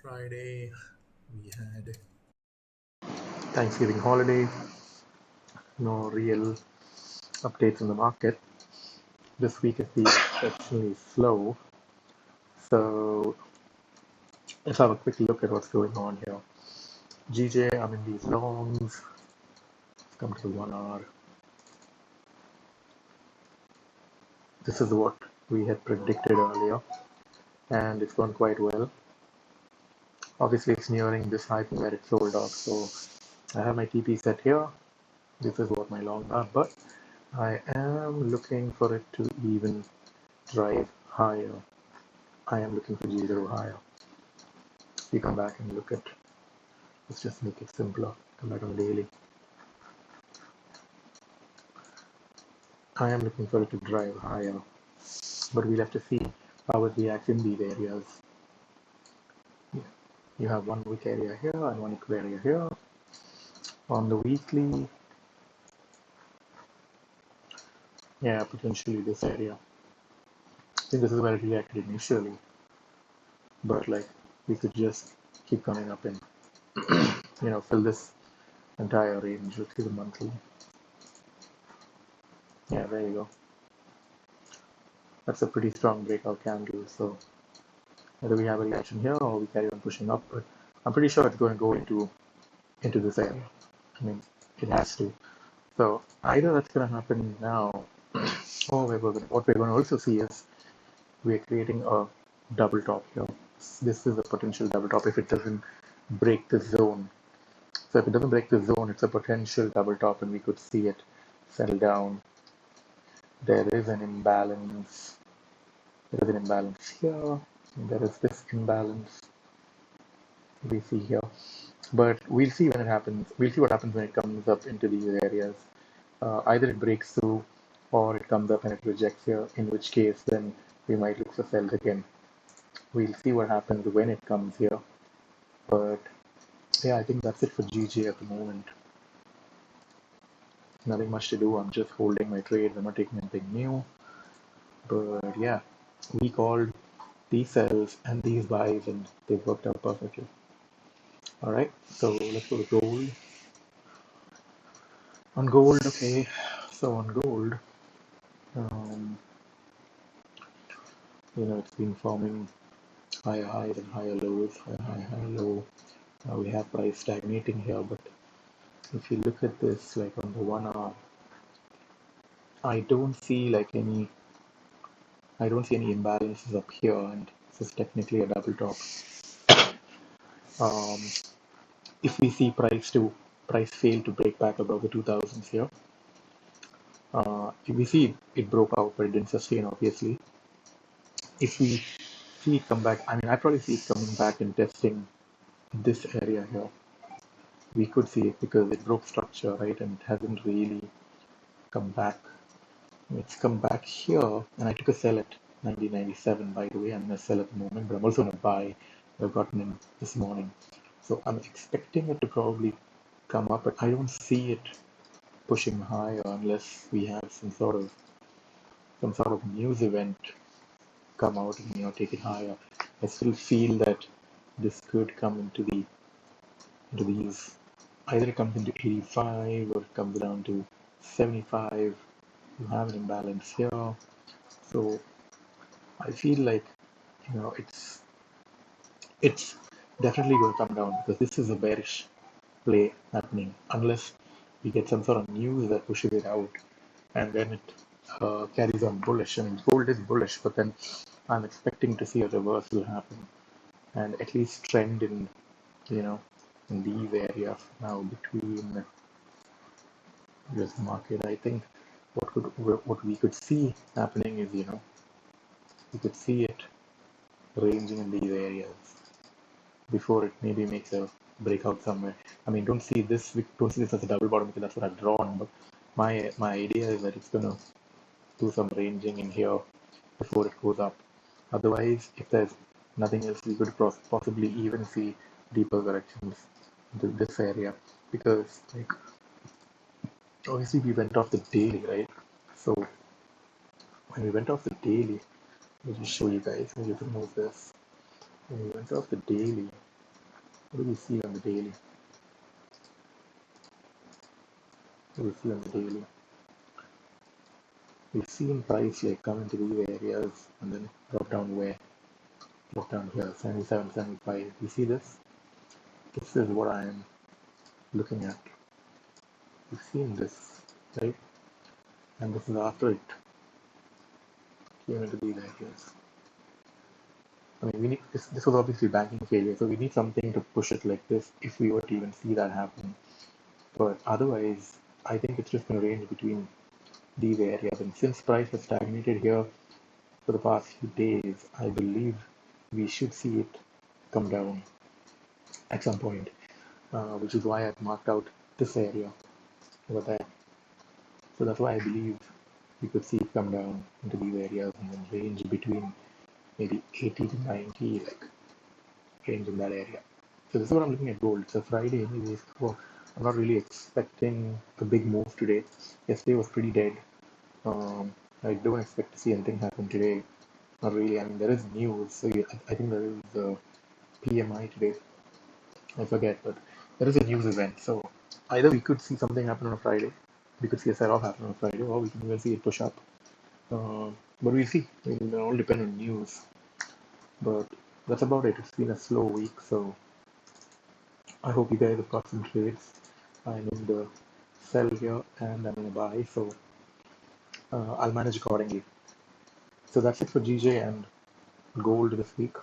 Friday we had Thanksgiving holiday, no real updates in the market. This week has been exceptionally slow, so let's have a quick look at what's going on here. GJ, I'm in these longs. Let's come to the 1 hour. This is what we had predicted earlier, and it's gone quite well. Obviously, it's nearing this high where it sold off, so I have my TP set here. This is what my longs are, but I am looking for it to even drive higher. I am looking for G0 higher. You come back and look at, let's just make it simpler, come back on the daily. I am looking for it to drive higher, but we'll have to see how it reacts in these areas. You have one weak area here and one weak area here. On the weekly, yeah, potentially this area. I think this is where it reacted initially, but like we could just keep coming up and fill this entire range. Let's see the monthly. Yeah, there you go. That's a pretty strong breakout candle. So whether we have a reaction here or we carry on pushing up, but I'm pretty sure it's going to go into this area. I mean, it has to. So either that's going to happen now, or what we're going to also see is we're creating a double top here. This is a potential double top if it doesn't break the zone. So if it doesn't break the zone, it's a potential double top, and we could see it settle down. There is an imbalance. There is an imbalance here. And there is this imbalance we see here. But we'll see when it happens. We'll see what happens when it comes up into these areas. Either it breaks through or it comes up and it rejects here, in which case then we might look for sells again. We'll see what happens when it comes here. But yeah, I think that's it for GJ at the moment. Nothing much to do. I'm just holding my trades. I'm not taking anything new. But yeah, we called these sells and these buys and they worked out perfectly. All right, so let's go to gold. On gold, okay. So on gold, um, it's been forming higher highs and higher lows, higher high, higher low. We have price stagnating here, but if you look at this, like on the 1 hour, I don't see any imbalances up here, and this is technically a double top. Um, if we see price fail to break back above the 2000s here, if we see it broke out, but it didn't sustain, obviously. If we see it come back, I mean, I probably see it coming back and testing this area here. We could see it because it broke structure, right, and it hasn't really come back. It's come back here, and I took a sell at 1997. By the way, I'm gonna sell at the moment, but I'm also gonna buy. I've gotten in this morning, so I'm expecting it to probably come up, but I don't see it pushing higher unless we have some sort of news event come out and take it higher. I still feel that this could come into these, either it comes into 85 or it comes down to 75. You have an imbalance here, so I feel like it's definitely going to come down because this is a bearish play happening unless we get some sort of news that pushes it out and then it carries on bullish. I mean, gold is bullish, but then I'm expecting to see a reversal happen and at least trend in these areas now between US market. I think what we could see happening is we could see it ranging in these areas before it maybe makes a breakout somewhere. I mean, don't see this as a double bottom because that's what I've drawn. But my idea is that it's gonna do some ranging in here before it goes up. Otherwise, if there's nothing else, we could possibly even see deeper corrections into this area because like obviously we went off the daily, right? So when we went off the daily, let me just show you guys. Let me just remove this. When we went off the daily, What do we see on the daily? What do we see on the daily? We've seen price like come into these areas and then drop down where? Drop down here, 77, 75. You see this? This is what I am looking at. We've seen this, right? And this is after it came into these areas. I mean, we need this was obviously banking failure, so we need something to push it like this if we were to even see that happen. But otherwise, I think it's just going to range between these areas. And since price has stagnated here for the past few days, I believe we should see it come down at some point, which is why I've marked out this area over there. So that's why I believe we could see it come down into these areas and then range between maybe 80 to 90, like range in that area. So this is what I'm looking at gold. It's a Friday anyways, so I'm not really expecting a big move today. Yesterday was pretty dead. I don't expect to see anything happen today. Not really. I mean, there is news. So yeah, I think there is the PMI today. I forget, but there is a news event. So either we could see something happen on a Friday, we could see a sell-off happen on a Friday, or we can even see it push up. But we'll see. It will all depend on news. But that's about it. It's been a slow week, so I hope you guys have got some trades. I'm in the sell here and I'm in a buy, so I'll manage accordingly. So that's it for GJ and gold this week.